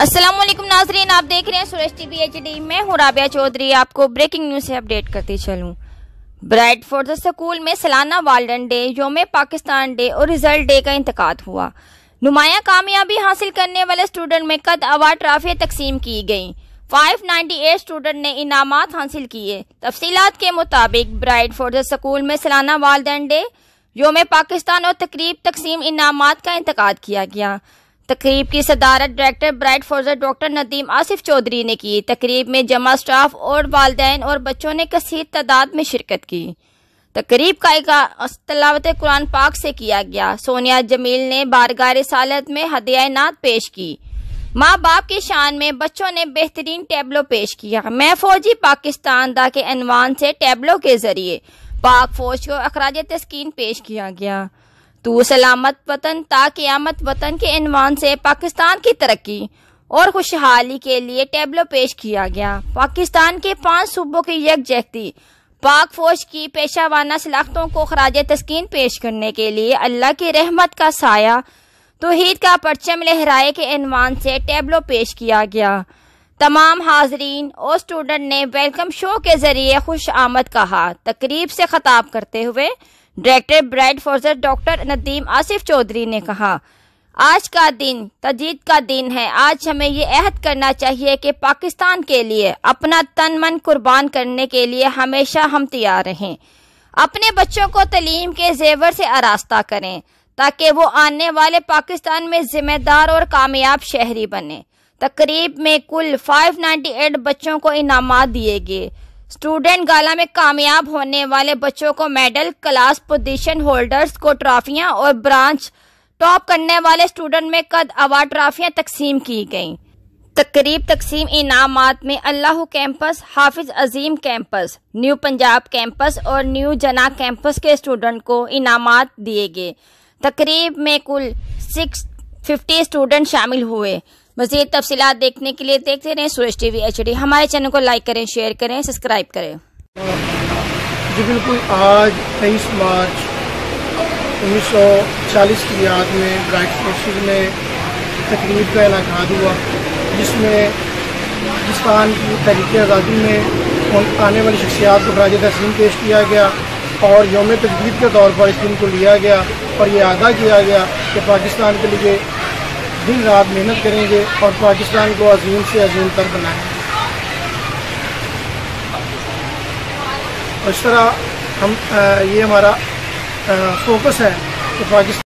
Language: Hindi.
अस्सलाम वालेकुम नाजरीन, आप देख रहे हैं सूरज टीवी HD। मैं हूँ राबिया चौधरी। आपको ब्रेकिंग न्यूज से अपडेट करती चलूँ। ब्राडफोर्ड स्कूल में सालाना वाल्डन डे, योम पाकिस्तान डे और रिजल्ट डे का इंतकाद हुआ। नुमाया कामयाबी हासिल करने वाले स्टूडेंट में कद अवार्ड ट्रॉफी तकसीम की गई। 598 स्टूडेंट ने इनामात हासिल किए। तफसीलात के मुताबिक ब्राडफोर्ड स्कूल में सालाना वाल्डन डे, योम पाकिस्तान और तकरीब तकसीम इनामात का इंतकाद किया गया। तकरीब की सदारत director Bradford doctor Nadeem Asif Chaudhry ने की। तकरीब में जमा स्टाफ और वालिदैन और बच्चों ने कसीर तादाद में शिरकत की। तकरीब का आगाज़ तिलावत कुरान पाक से किया गया। सोनिया जमील ने बारगाह रिसालत में हदिया नात पेश की। माँ बाप की शान में बच्चों ने बेहतरीन टैबलो पेश किया। मैं फौजी पाकिस्तान दा के अनवान से टैबलो के जरिए पाक फौज को अखराज तस्कीन पेश किया गया। तू सलामत वतन ता क़यामत वतन के अनवान से पाकिस्तान की तरक्की और खुशहाली के लिए टैबलो पेश किया गया। पाकिस्तान के 5 सूबों की यकजहती, पाक फौज की पेशावाना सलाखतों को खराज तस्कीन पेश करने के लिए अल्लाह की रहमत का साया, तौहीद का परचम लहराए के अनवान से टैबलो पेश किया गया। तमाम हाजरीन और स्टूडेंट ने वेलकम शो के जरिए खुश आमद कहा। तकरीब से खिताब करते हुए director Bradford doctor Nadeem Asif Chaudhry ने कहा, आज का दिन तजदीद का दिन है। आज हमें ये अहद करना चाहिए कि पाकिस्तान के लिए अपना तन मन कुर्बान करने के लिए हमेशा हम तैयार रहें। अपने बच्चों को तालीम के जेवर से आरास्ता करें ताकि वो आने वाले पाकिस्तान में जिम्मेदार और कामयाब शहरी बने। तकरीब में कुल 598 बच्चों को इनामात दिए गए। स्टूडेंट गाला में कामयाब होने वाले बच्चों को मेडल, क्लास पोजीशन होल्डर्स को ट्रॉफियां और ब्रांच टॉप करने वाले स्टूडेंट में कद अवार्ड ट्रॉफियां तकसीम की गईं। तकरीब तकसीम इनामात में अल्लाह कैंपस, हाफिज अजीम कैंपस, न्यू पंजाब कैंपस और न्यू जना कैंपस के स्टूडेंट को इनामात दिए गए। तकरीब में कुल 650 स्टूडेंट शामिल हुए। मज़ीद तफसीलात देखने के लिए देखते रहें सूरज टीवी HD। हमारे चैनल को लाइक करें, शेयर करें, सब्सक्राइब करें। जी बिल्कुल, आज 23 मार्च 1940 की याद में ब्राडफोर्ड में तकरीब का इनेकाद हुआ, जिसमें पाकिस्तान की तहरीक आज़ादी में आने वाली शख्सियात को खराज तहसीन पेश किया गया और यौम तजदीद के तौर पर इस दिन को लिया गया और ये अदा किया गया कि पाकिस्तान के लिए दिन रात मेहनत करेंगे और पाकिस्तान को अजीम से अजीम तर बनाएंगे। और इस तरह हम ये हमारा फोकस है कि पाकिस्तान